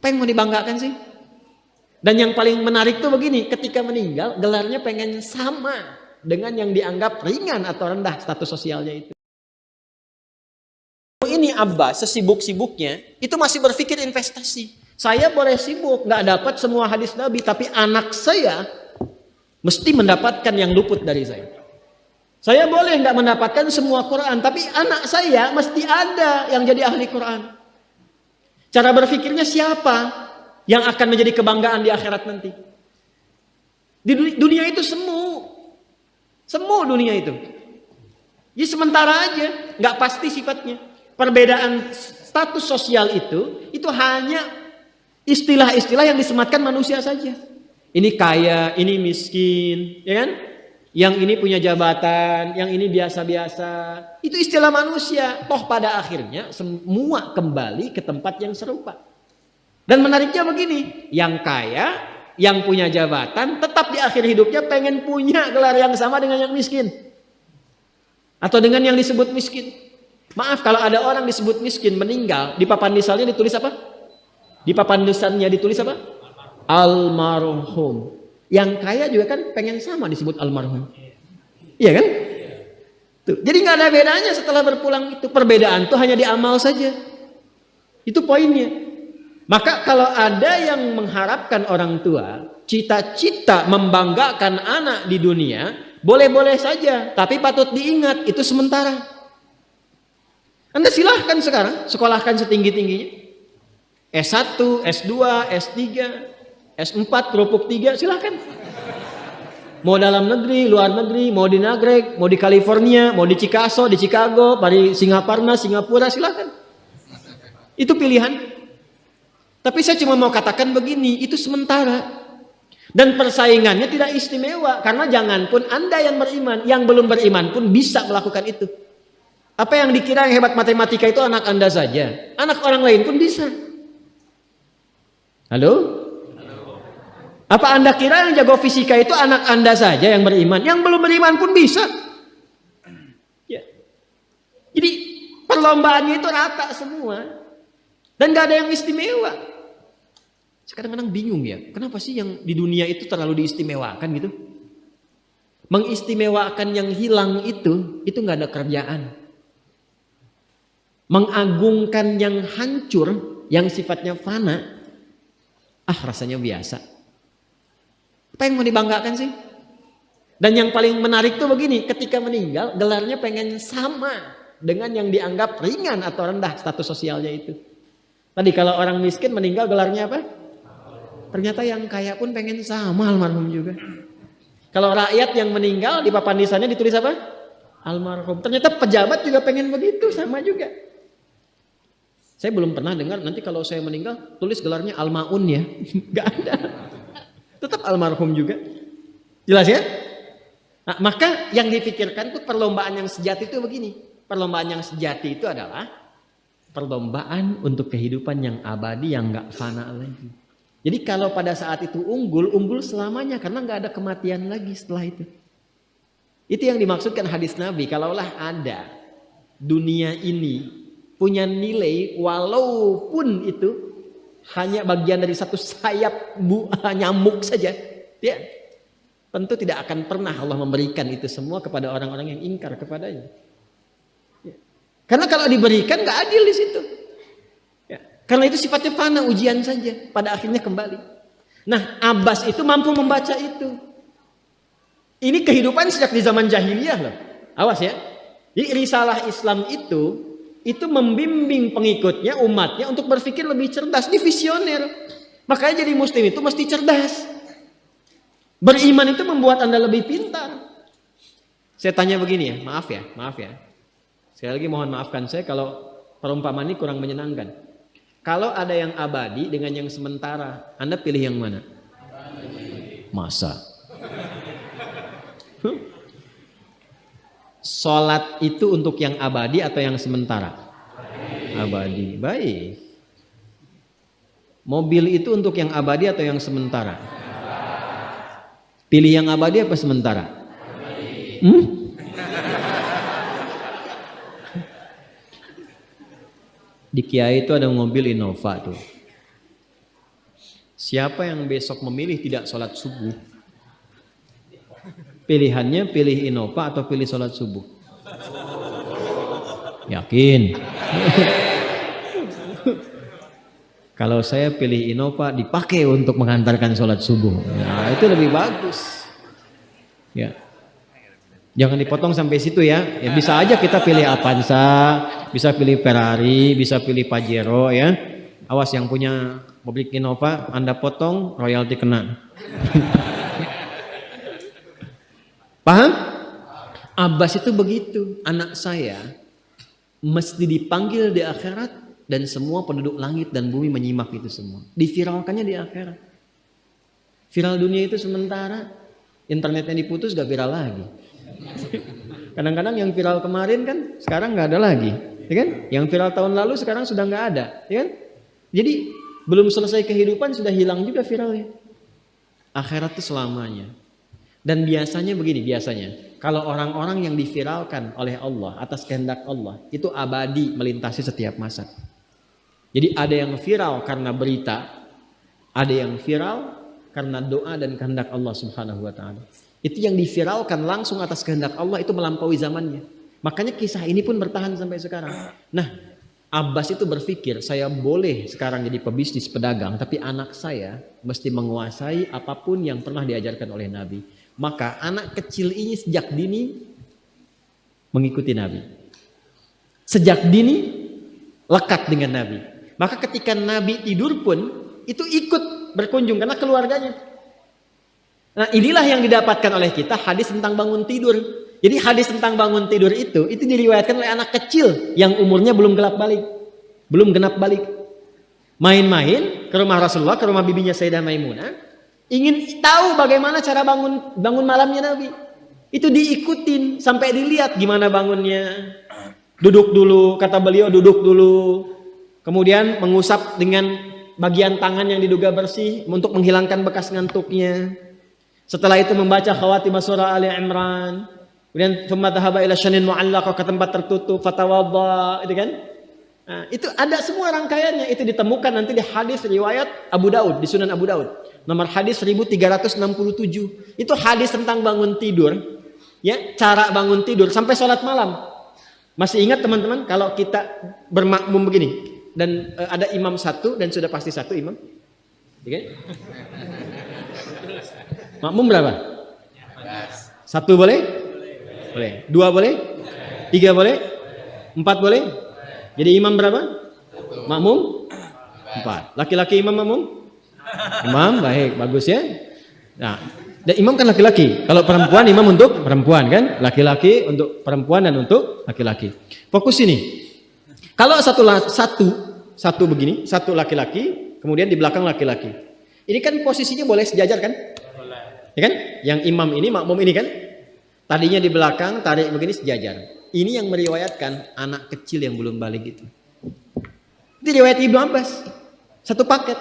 Apa yang mau dibanggakan sih? Dan yang paling menarik tuh begini, ketika meninggal gelarnya pengen sama dengan yang dianggap ringan atau rendah status sosialnya itu. Ini Abba sesibuk-sibuknya itu masih berpikir investasi. Saya boleh sibuk nggak dapat semua hadis Nabi, tapi anak saya mesti mendapatkan yang luput dari saya. Saya boleh nggak mendapatkan semua Quran, tapi anak saya mesti ada yang jadi ahli Quran. Cara berpikirnya siapa yang akan menjadi kebanggaan di akhirat nanti? Di dunia itu semu dunia itu. Jadi sementara aja, nggak pasti sifatnya. Perbedaan status sosial itu hanya istilah-istilah yang disematkan manusia saja. Ini kaya, ini miskin, ya kan? Yang ini punya jabatan, yang ini biasa-biasa. Itu istilah manusia. Toh pada akhirnya semua kembali ke tempat yang serupa. Dan menariknya begini, yang kaya, yang punya jabatan, tetap di akhir hidupnya pengen punya gelar yang sama dengan yang miskin. Atau dengan yang disebut miskin. Maaf, kalau ada orang disebut miskin meninggal, di papan nisannya ditulis apa? Di papan nisannya ditulis apa? Almarhum. Yang kaya juga kan pengen sama disebut almarhum. Iya kan? Tuh. Jadi nggak ada bedanya setelah berpulang itu. Perbedaan itu hanya di amal saja. Itu poinnya. Maka kalau ada yang mengharapkan orang tua, cita-cita membanggakan anak di dunia, boleh-boleh saja. Tapi patut diingat, itu sementara. Anda silahkan sekarang, sekolahkan setinggi-tingginya. S1, S2, S3, S4, kerupuk 3, silahkan. Mau dalam negeri, luar negeri, mau di Nagreg, mau di California, mau di Chicago, di Chicago, di Singaparna, Singapura, silahkan. Itu pilihan. Tapi saya cuma mau katakan begini, itu sementara. Dan persaingannya tidak istimewa. Karena jangan pun Anda yang beriman, yang belum beriman pun bisa melakukan itu. Apa yang dikira yang hebat matematika itu anak Anda saja. Anak orang lain pun bisa. Halo? Apa Anda kira yang jago fisika itu anak Anda saja yang beriman? Yang belum beriman pun bisa. Ya. Jadi perlombaannya itu rata semua. Dan gak ada yang istimewa. Kadang-kadang bingung ya, kenapa sih yang di dunia itu terlalu diistimewakan gitu? Mengistimewakan yang hilang itu gak ada kerjaan. Mengagungkan yang hancur, yang sifatnya fana, rasanya biasa. Apa yang mau dibanggakan sih? Dan yang paling menarik tuh begini, ketika meninggal gelarnya pengen sama dengan yang dianggap ringan atau rendah status sosialnya itu. Tadi kalau orang miskin meninggal gelarnya apa? Ternyata yang kaya pun pengen sama almarhum juga. Kalau rakyat yang meninggal di papan nisannya ditulis apa? Almarhum. Ternyata pejabat juga pengen begitu, sama juga. Saya belum pernah dengar nanti kalau saya meninggal tulis gelarnya almaun ya. Gak ada. Tetap almarhum juga. Jelas ya? Nah, maka yang dipikirkan tuh perlombaan yang sejati itu begini. Perlombaan yang sejati itu adalah perlombaan untuk kehidupan yang abadi yang gak fana lagi. Jadi kalau pada saat itu unggul selamanya karena nggak ada kematian lagi setelah itu. Itu yang dimaksudkan hadis Nabi. Kalaulah ada dunia ini punya nilai walaupun itu hanya bagian dari satu sayap nyamuk saja, ya tentu tidak akan pernah Allah memberikan itu semua kepada orang-orang yang ingkar kepadanya. Ya. Karena kalau diberikan nggak adil di situ. Karena itu sifatnya fana, ujian saja. Pada akhirnya kembali. Nah, Abbas itu mampu membaca itu. Ini kehidupan sejak di zaman jahiliyah loh. Awas ya. Jadi risalah Islam itu membimbing pengikutnya, umatnya untuk berpikir lebih cerdas. Ini visioner. Makanya jadi muslim itu mesti cerdas. Beriman itu membuat Anda lebih pintar. Saya tanya begini ya, maaf ya. Sekali lagi mohon maafkan saya kalau perumpamaan ini kurang menyenangkan. Kalau ada yang abadi dengan yang sementara, Anda pilih yang mana? Masa? Sholat itu untuk yang abadi atau yang sementara? Abadi. Baik. Mobil itu untuk yang abadi atau yang sementara? Pilih yang abadi apa sementara? Di Kiai itu ada mobil Innova tuh. Siapa yang besok memilih tidak sholat subuh, pilihannya pilih Innova atau pilih sholat subuh? Yakin? Kalau saya pilih Innova dipakai untuk mengantarkan sholat subuh, nah itu lebih bagus. Ya, jangan dipotong sampai situ ya. Ya bisa aja kita pilih Avanza, bisa pilih Ferrari, bisa pilih Pajero ya. Awas yang punya mobil Innova, Anda potong royalti kena. Paham? Abbas itu begitu, anak saya mesti dipanggil di akhirat. Dan semua penduduk langit dan bumi menyimak itu semua. Diviralkannya di akhirat. Viral dunia itu sementara, internetnya diputus gak viral lagi. Kadang-kadang yang viral kemarin kan sekarang gak ada lagi, ya kan? Yang viral tahun lalu sekarang sudah gak ada, ya kan? Jadi belum selesai kehidupan sudah hilang juga viralnya. Akhirat itu selamanya. Dan biasanya begini, kalau orang-orang yang diviralkan oleh Allah atas kehendak Allah itu abadi melintasi setiap masa. Jadi ada yang viral karena berita, ada yang viral karena doa dan kehendak Allah Subhanahu wa taala. Itu yang diviralkan langsung atas kehendak Allah itu melampaui zamannya. Makanya kisah ini pun bertahan sampai sekarang. Nah, Abbas itu berpikir, saya boleh sekarang jadi pebisnis pedagang, tapi anak saya mesti menguasai apapun yang pernah diajarkan oleh Nabi. Maka anak kecil ini sejak dini mengikuti Nabi. Sejak dini lekat dengan Nabi. Maka ketika Nabi tidur pun itu ikut berkunjung karena keluarganya. Nah, inilah yang didapatkan oleh kita hadis tentang bangun tidur. Jadi hadis tentang bangun tidur itu diriwayatkan oleh anak kecil yang umurnya belum genap balik. Main-main ke rumah Rasulullah, ke rumah bibinya Sayyidah Maimunah, ingin tahu bagaimana cara bangun malamnya Nabi. Itu diikutin sampai dilihat gimana bangunnya. Duduk dulu, kata beliau duduk dulu. Kemudian mengusap dengan bagian tangan yang diduga bersih untuk menghilangkan bekas ngantuknya. Setelah itu membaca khawatimah surah Ali Imran. Kemudian thumma dhahaba ila syanin mu'allaq, ke tempat tertutup, fatawadda, itu kan? Nah, itu ada semua rangkaiannya, itu ditemukan nanti di hadis riwayat Abu Daud, di Sunan Abu Daud. Nomor hadis 1367. Itu hadis tentang bangun tidur. Ya, cara bangun tidur sampai sholat malam. Masih ingat teman-teman kalau kita bermakmum begini? Dan ada imam satu dan sudah pasti satu imam, okay? Makmum berapa? Satu boleh? Boleh. Dua boleh? Tiga boleh? Empat boleh? Jadi imam berapa? Makmum? Empat. Laki-laki imam makmum? Imam, baik, bagus ya. Nah, dan imam kan laki-laki. Kalau perempuan imam untuk perempuan kan? Laki-laki untuk perempuan dan untuk laki-laki. Fokus ini. Kalau satu begini, satu laki-laki, kemudian di belakang laki-laki. Ini kan posisinya boleh sejajar kan? Boleh. Ya kan? Yang imam ini, makmum ini kan? Tadinya di belakang, tarik begini sejajar. Ini yang meriwayatkan anak kecil yang belum balik itu. Itu riwayat Ibnu Abbas. Satu paket.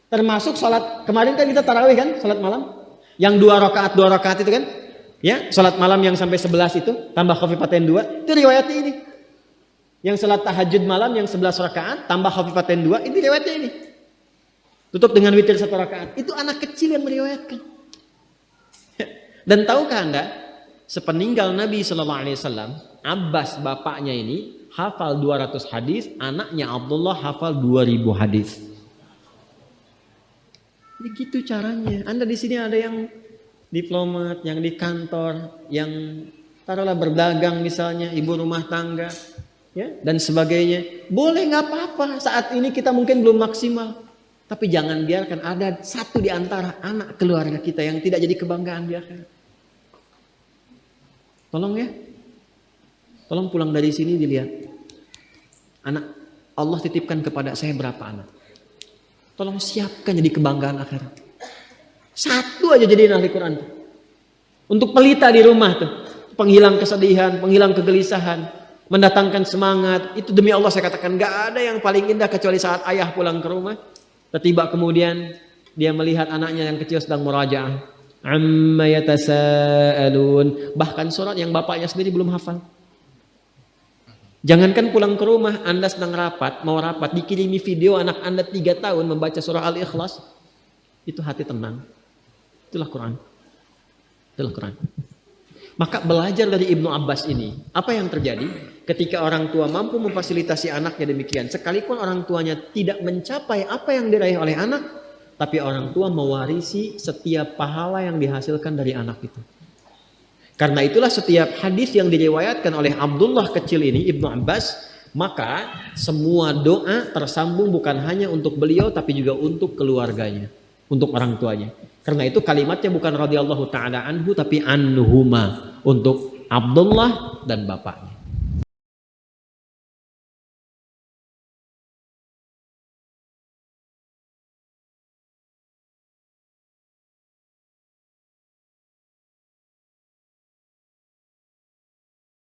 Termasuk sholat, kemarin kan kita tarawih kan? Sholat malam. Yang dua rakaat itu kan? Ya, sholat malam yang sampai 11 itu, tambah khafifatain 2, itu riwayatnya ini. Yang salat tahajud malam yang 11 rakaat tambah khafifatain 2, ini riwayatnya ini. Tutup dengan witir 1 rakaat. Itu anak kecil yang meriwayatkan. Dan tahukah Anda, sepeninggal Nabi SAW, Abbas bapaknya ini hafal 200 hadis, anaknya Abdullah hafal 2000 hadis. Begitu caranya. Anda di sini ada yang diplomat, yang di kantor, yang taruhlah berdagang misalnya, ibu rumah tangga. Ya, dan sebagainya. Boleh, nggak apa-apa. Saat ini kita mungkin belum maksimal, tapi jangan biarkan ada satu di antara anak keluarga kita yang tidak jadi kebanggaan di akhirat. Tolong ya, tolong pulang dari sini dilihat. Anak Allah titipkan kepada saya berapa anak? Tolong siapkan jadi kebanggaan akhirat. Satu aja jadi ahli Quran. Untuk pelita di rumah tuh, penghilang kesedihan, penghilang kegelisahan, mendatangkan semangat. Itu demi Allah saya katakan, gak ada yang paling indah kecuali saat ayah pulang ke rumah, tiba kemudian dia melihat anaknya yang kecil sedang murajaah, amma yatasaalun, bahkan surat yang bapaknya sendiri belum hafal. Jangankan pulang ke rumah, Anda sedang rapat, mau rapat, dikirimi video anak Anda 3 tahun membaca surah Al-Ikhlas, itu hati tenang. Itulah Quran. Itulah Quran. Maka belajar dari Ibnu Abbas ini, apa yang terjadi ketika orang tua mampu memfasilitasi anaknya demikian, sekalipun orang tuanya tidak mencapai apa yang diraih oleh anak, tapi orang tua mewarisi setiap pahala yang dihasilkan dari anak itu. Karena itulah setiap hadis yang diriwayatkan oleh Abdullah kecil ini, Ibnu Abbas, maka semua doa tersambung bukan hanya untuk beliau tapi juga untuk keluarganya, untuk orang tuanya. Karena itu kalimatnya bukan radhiyallahu taala anhu tapi anhuma, untuk Abdullah dan bapaknya.